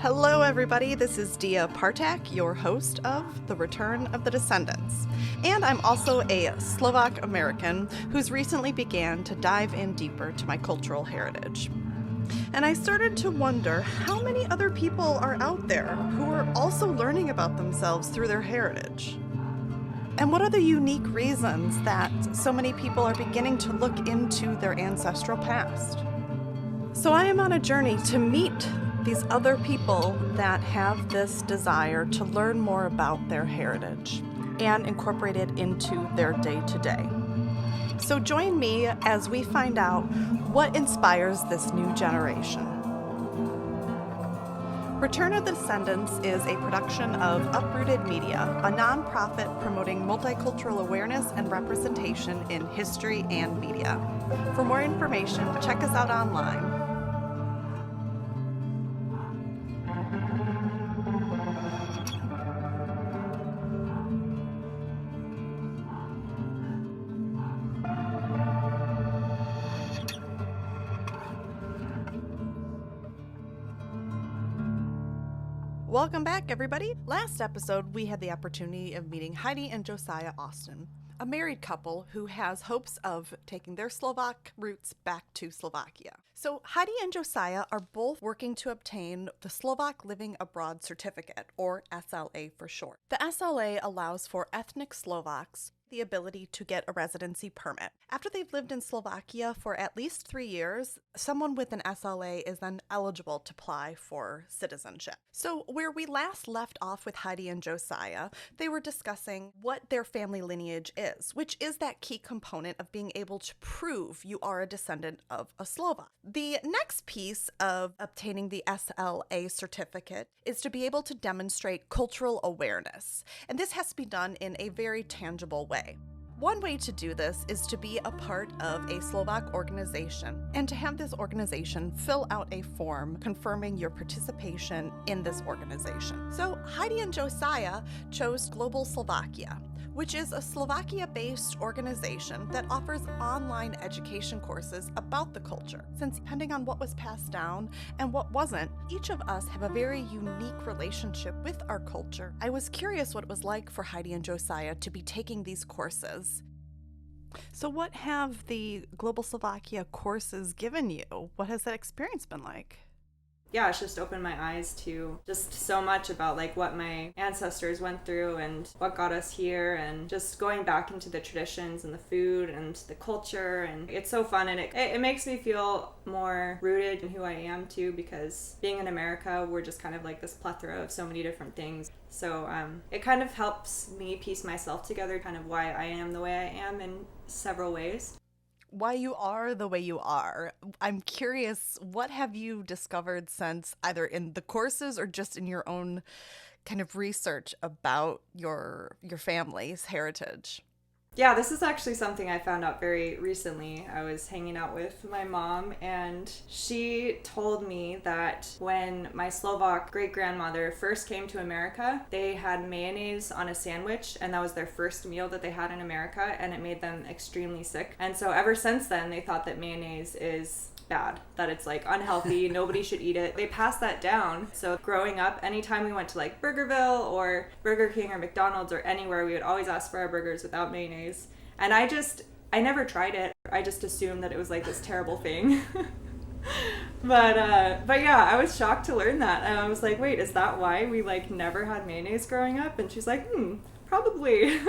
Hello, everybody. This is Dia Partak, your host of The Return of the Descendants. And I'm also a Slovak-American who's recently began to dive in deeper to my cultural heritage. And I started to wonder how many other people are out there who are also learning about themselves through their heritage. And what are the unique reasons that so many people are beginning to look into their ancestral past? So I am on a journey to meet these other people that have this desire to learn more about their heritage and incorporate it into their day-to-day. So join me as we find out what inspires this new generation. Return of the Descendants is a production of Uprooted Media, a nonprofit promoting multicultural awareness and representation in history and media. For more information, check us out online. Welcome back, everybody. Last episode, we had the opportunity of meeting Heidi and Josiah Austin, a married couple who has hopes of taking their Slovak roots back to Slovakia. So Heidi and Josiah are both working to obtain the Slovak Living Abroad Certificate, or SLA for short. The SLA allows for ethnic Slovaks the ability to get a residency permit. After they've lived in Slovakia for at least 3 years, someone with an SLA is then eligible to apply for citizenship. So where we last left off with Heidi and Josiah, they were discussing what their family lineage is, which is that key component of being able to prove you are a descendant of a Slovak. The next piece of obtaining the SLA certificate is to be able to demonstrate cultural awareness, and this has to be done in a very tangible way. One way to do this is to be a part of a Slovak organization and to have this organization fill out a form confirming your participation in this organization. So Heidi and Josiah chose Global Slovakia, which is a Slovakia-based organization that offers online education courses about the culture. Since depending on what was passed down and what wasn't, each of us have a very unique relationship with our culture. I was curious what it was like for Heidi and Josiah to be taking these courses. So what have the Global Slovakia courses given you? What has that experience been like? Yeah, it's just opened my eyes to just so much about like what my ancestors went through and what got us here, and just going back into the traditions and the food and the culture. And it's so fun, and it makes me feel more rooted in who I am too, because being in America, we're just kind of like this plethora of so many different things. So it kind of helps me piece myself together, kind of why I am the way I am in several ways. Why you are the way you are. I'm curious, what have you discovered since either in the courses or just in your own kind of research about your family's heritage? Yeah, this is actually something I found out very recently. I was hanging out with my mom, and she told me that when my Slovak great-grandmother first came to America, they had mayonnaise on a sandwich, and that was their first meal that they had in America, and it made them extremely sick. And so ever since then, they thought that mayonnaise is bad, that it's like unhealthy, nobody should eat it. They passed that down. So growing up, anytime we went to like Burgerville or Burger King or McDonald's or anywhere, we would always ask for our burgers without mayonnaise. And I never tried it. I just assumed that it was like this terrible thing. But yeah, I was shocked to learn that. And I was like, wait, is that why we like never had mayonnaise growing up? And she's like, probably.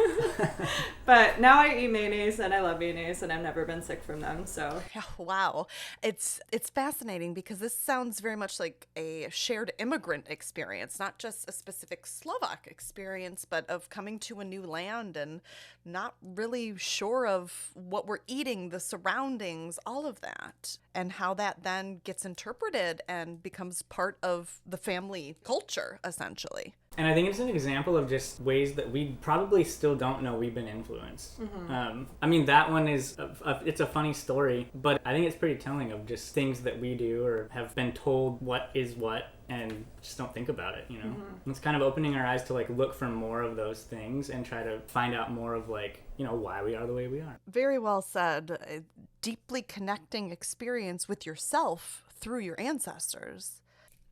But now I eat mayonnaise and I love mayonnaise and I've never been sick from them. So yeah, wow. It's fascinating because this sounds very much like a shared immigrant experience, not just a specific Slovak experience, but of coming to a new land and not really sure of what we're eating, the surroundings, all of that, and how that then gets interpreted and becomes part of the family culture, essentially. And I think it's an example of just ways that we probably still don't know we've been influenced. Mm-hmm. I mean, that one is, it's a funny story, but I think it's pretty telling of just things that we do or have been told what is what and just don't think about it, you know? Mm-hmm. It's kind of opening our eyes to like look for more of those things and try to find out more of like, you know, why we are the way we are. Very well said. A deeply connecting experience with yourself through your ancestors.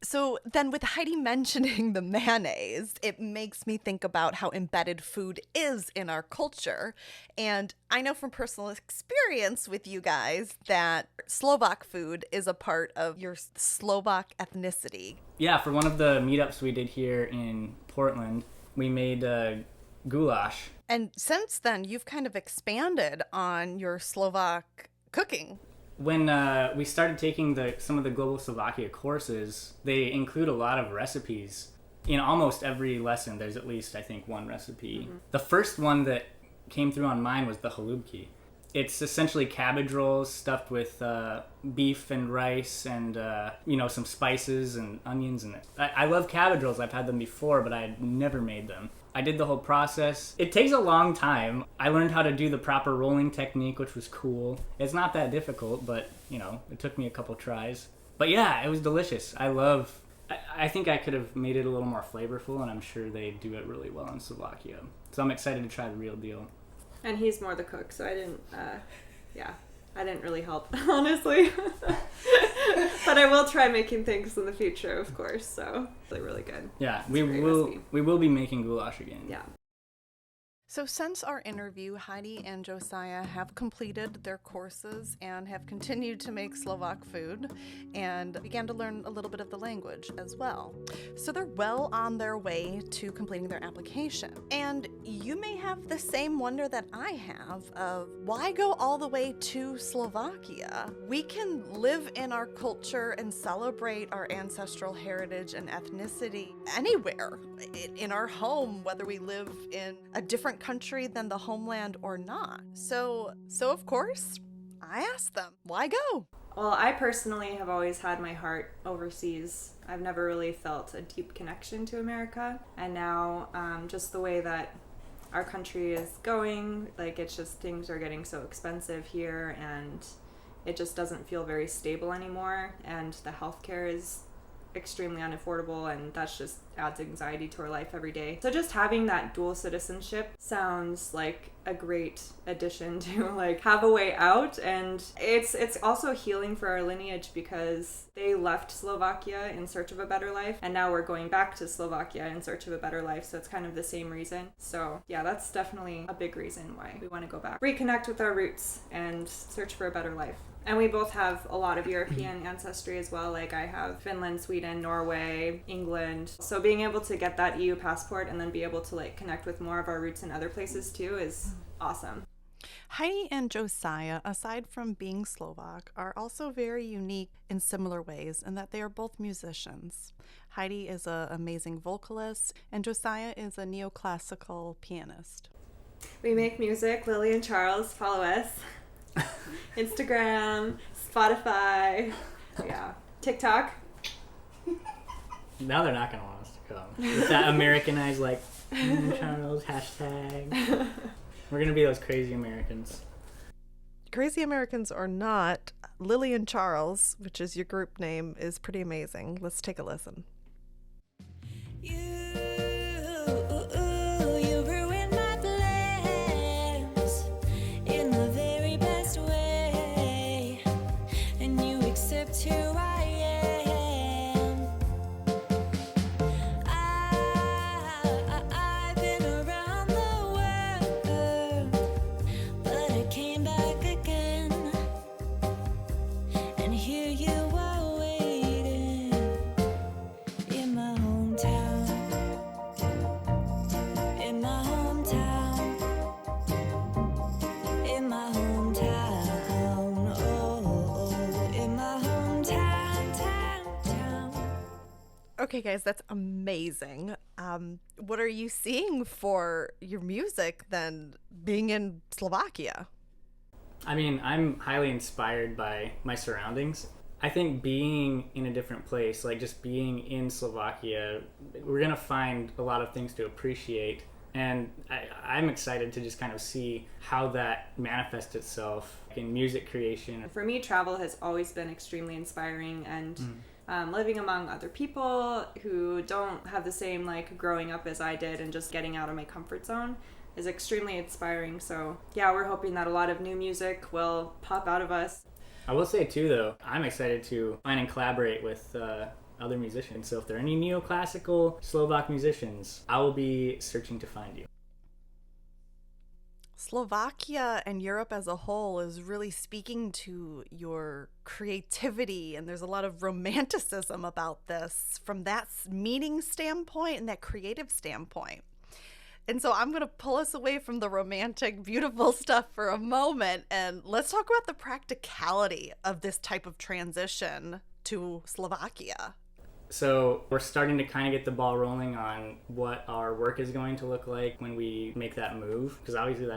So then with Heidi mentioning the mayonnaise, it makes me think about how embedded food is in our culture. And I know from personal experience with you guys that Slovak food is a part of your Slovak ethnicity. Yeah, for one of the meetups we did here in Portland, we made goulash. And since then, you've kind of expanded on your Slovak cooking. When we started taking some of the Global Slovakia courses, they include a lot of recipes. In almost every lesson, there's at least, I think, one recipe. Mm-hmm. The first one that came through on mine was the halubki. It's essentially cabbage rolls stuffed with beef and rice and, some spices and onions in it. I love cabbage rolls. I've had them before, but I had never made them. I did the whole process. It takes a long time. I learned how to do the proper rolling technique, which was cool. It's not that difficult, but, it took me a couple tries. But yeah, it was delicious. I think I could have made it a little more flavorful, and I'm sure they do it really well in Slovakia. So I'm excited to try the real deal. And he's more the cook, so I didn't really help, honestly. But I will try making things in the future, of course, so really good. Yeah, we will be making goulash again. Yeah. So since our interview, Heidi and Josiah have completed their courses and have continued to make Slovak food and began to learn a little bit of the language as well. So they're well on their way to completing their application. And you may have the same wonder that I have of why go all the way to Slovakia? We can live in our culture and celebrate our ancestral heritage and ethnicity anywhere in our home, whether we live in a different country than the homeland or not. So of course, I asked them, why go? Well, I personally have always had my heart overseas. I've never really felt a deep connection to America. And now, just the way that our country is going, it's just things are getting so expensive here and it just doesn't feel very stable anymore. And the healthcare is extremely unaffordable, and that's just adds anxiety to our life every day. So just having that dual citizenship sounds like a great addition to have a way out, and it's also healing for our lineage because they left Slovakia in search of a better life, and now we're going back to Slovakia in search of a better life, so it's kind of the same reason. So yeah, that's definitely a big reason why we want to go back, reconnect with our roots and search for a better life. And we both have a lot of European ancestry as well. I have Finland, Sweden, Norway, England. So being able to get that EU passport and then be able to connect with more of our roots in other places too is awesome. Heidi and Josiah, aside from being Slovak, are also very unique in similar ways in that they are both musicians. Heidi is an amazing vocalist, and Josiah is a neoclassical pianist. We make music. Lily and Charles, follow us. Instagram, Spotify, yeah, TikTok. Now they're not going to want us to come. With that Americanized, Charles, hashtag. We're going to be those crazy Americans. Crazy Americans or not, Lily and Charles, which is your group name, is pretty amazing. Let's take a listen. Okay, guys, that's amazing. What are you seeing for your music then, being in Slovakia? I mean, I'm highly inspired by my surroundings. I think being in a different place, just being in Slovakia, we're going to find a lot of things to appreciate. And I'm excited to just kind of see how that manifests itself in music creation. For me, travel has always been extremely inspiring, and living among other people who don't have the same growing up as I did and just getting out of my comfort zone is extremely inspiring. So yeah, we're hoping that a lot of new music will pop out of us. I will say too, though, I'm excited to find and collaborate with other musicians. So if there are any neoclassical Slovak musicians, I will be searching to find you. Slovakia and Europe as a whole is really speaking to your creativity, and there's a lot of romanticism about this from that meaning standpoint and that creative standpoint. And so I'm going to pull us away from the romantic, beautiful stuff for a moment, and let's talk about the practicality of this type of transition to Slovakia. So we're starting to kind of get the ball rolling on what our work is going to look like when we make that move, because obviously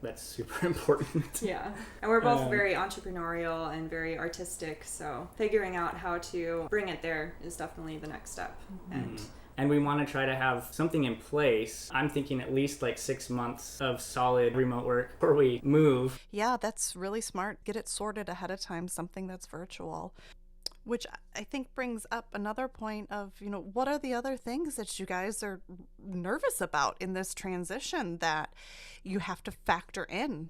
that's super important. Yeah, and we're both very entrepreneurial and very artistic, so figuring out how to bring it there is definitely the next step. And we want to try to have something in place. I'm thinking at least like 6 months of solid remote work before we move. Yeah, that's really smart. Get it sorted ahead of time, something that's virtual. Which I think brings up another point of, what are the other things that you guys are nervous about in this transition that you have to factor in?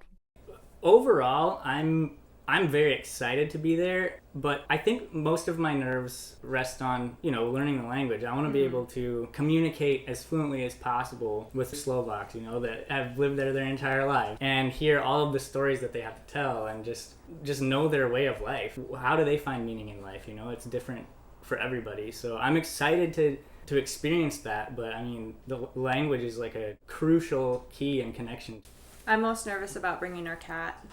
Overall, I'm very excited to be there, but I think most of my nerves rest on, learning the language. I want to be able to communicate as fluently as possible with Slovaks, that have lived there their entire life, and hear all of the stories that they have to tell, and just know their way of life. How do they find meaning in life? It's different for everybody. So I'm excited to experience that, but I mean, the language is like a crucial key and connection. I'm most nervous about bringing our cat.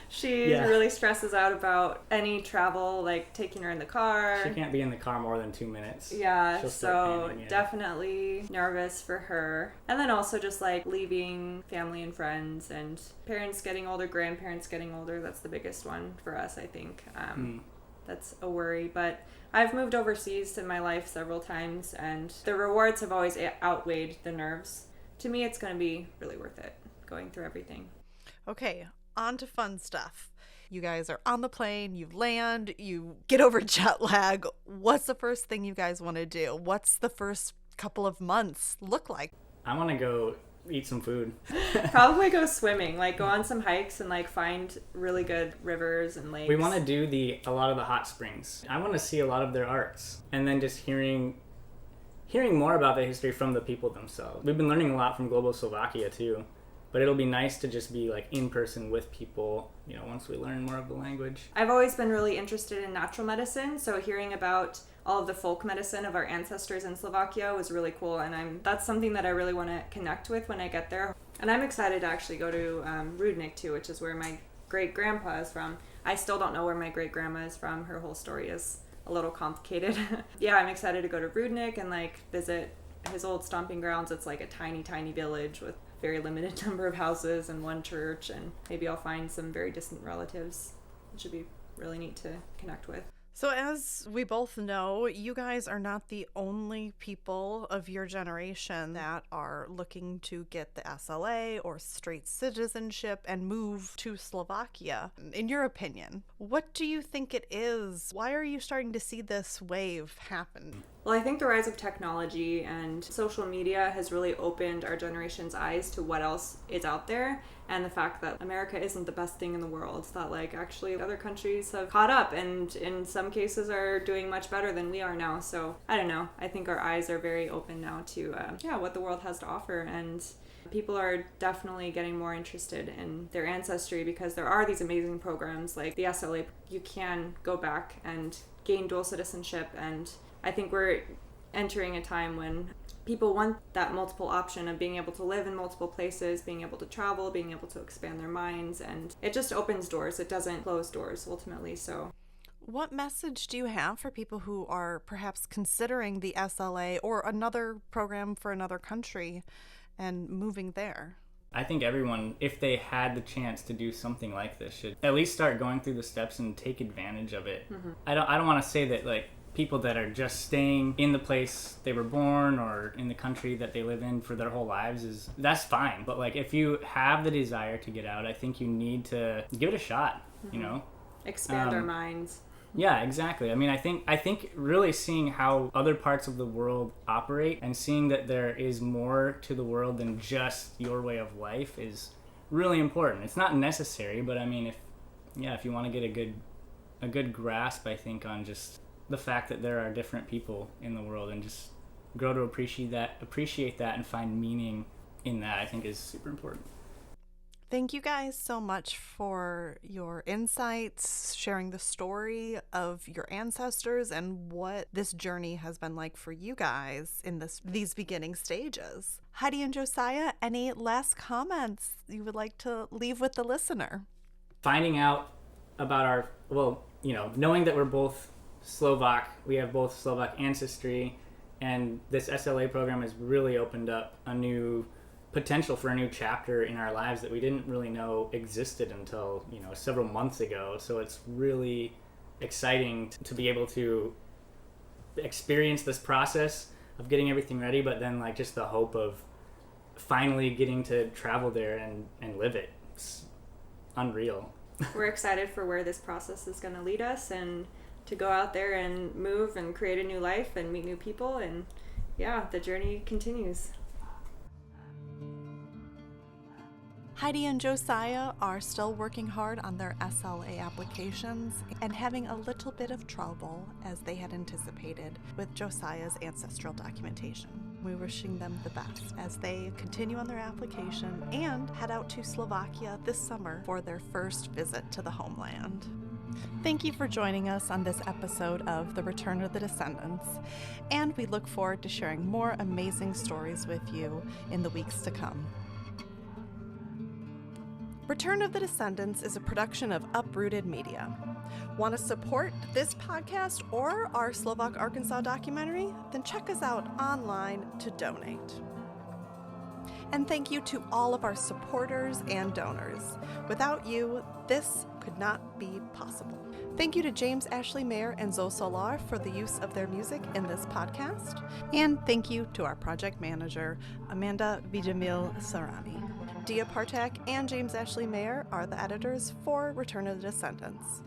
She really stresses out about any travel, like taking her in the car. She can't be in the car more than 2 minutes. Yeah, so definitely nervous for her. And then also just like leaving family and friends and parents getting older, grandparents getting older. That's the biggest one for us, I think. That's a worry. But I've moved overseas in my life several times, and the rewards have always outweighed the nerves. To me, it's going to be really worth it going through everything. Okay. On to fun stuff. You guys are on the plane, you land, you get over jet lag. What's the first thing you guys want to do? What's the first couple of months look like? I want to go eat some food. Probably go swimming, like go on some hikes and like find really good rivers and lakes. We want to do a lot of the hot springs. I want to see a lot of their arts, and then just hearing more about the history from the people themselves. We've been learning a lot from Global Slovakia too. But it'll be nice to just be like in person with people, once we learn more of the language. I've always been really interested in natural medicine, so hearing about all of the folk medicine of our ancestors in Slovakia was really cool, and that's something that I really want to connect with when I get there. And I'm excited to actually go to Rudnik too, which is where my great-grandpa is from. I still don't know where my great-grandma is from. Her whole story is a little complicated. Yeah, I'm excited to go to Rudnik and like visit his old stomping grounds. It's like a tiny, tiny village with very limited number of houses and one church, and maybe I'll find some very distant relatives. It should be really neat to connect with. So as we both know, you guys are not the only people of your generation that are looking to get the SLA or straight citizenship and move to Slovakia. In your opinion, what do you think it is? Why are you starting to see this wave happen? Well, I think the rise of technology and social media has really opened our generation's eyes to what else is out there, and the fact that America isn't the best thing in the world, that like actually other countries have caught up and in some cases are doing much better than we are now. So I don't know, I think our eyes are very open now to what the world has to offer, and people are definitely getting more interested in their ancestry because there are these amazing programs like the SLA. You can go back and gain dual citizenship, and I think we're entering a time when people want that multiple option of being able to live in multiple places, being able to travel, being able to expand their minds, and it just opens doors. It doesn't close doors ultimately. So what message do you have for people who are perhaps considering the SLA or another program for another country and moving there? I think everyone, if they had the chance to do something like this, should at least start going through the steps and take advantage of it. Mm-hmm. I don't want to say that like people that are just staying in the place they were born or in the country that they live in for their whole lives that's fine. But like if you have the desire to get out, I think you need to give it a shot, expand our minds. Yeah, exactly. I mean, I think really seeing how other parts of the world operate and seeing that there is more to the world than just your way of life is really important. It's not necessary, but I mean, if you want to get a good grasp, I think, on just the fact that there are different people in the world and just grow to appreciate that and find meaning in that, I think is super important. Thank you guys so much for your insights, sharing the story of your ancestors and what this journey has been like for you guys in these beginning stages. Heidi and Josiah, any last comments you would like to leave with the listener? Finding out about knowing that we're both Slovak, we have both Slovak ancestry, and this SLA program has really opened up a new potential for a new chapter in our lives that we didn't really know existed until several months ago. So it's really exciting to be able to experience this process of getting everything ready, but then like just the hope of finally getting to travel there and live it. It's unreal. We're excited for where this process is going to lead us, and to go out there and move and create a new life and meet new people, and yeah, the journey continues. Heidi and Josiah are still working hard on their SLA applications and having a little bit of trouble, as they had anticipated, with Josiah's ancestral documentation. We're wishing them the best as they continue on their application and head out to Slovakia this summer for their first visit to the homeland. Thank you for joining us on this episode of The Return of the Descendants, and we look forward to sharing more amazing stories with you in the weeks to come. Return of the Descendants is a production of Uprooted Media. Want to support this podcast or our Slovak Arkansas documentary? Then check us out online to donate. And thank you to all of our supporters and donors. Without you, this could not be possible. Thank you to James Ashley Mayer and Zoe Solar for the use of their music in this podcast. And thank you to our project manager, Amanda Vijamil Sarani. Dia Partak and James Ashley Mayer are the editors for Return of the Descendants.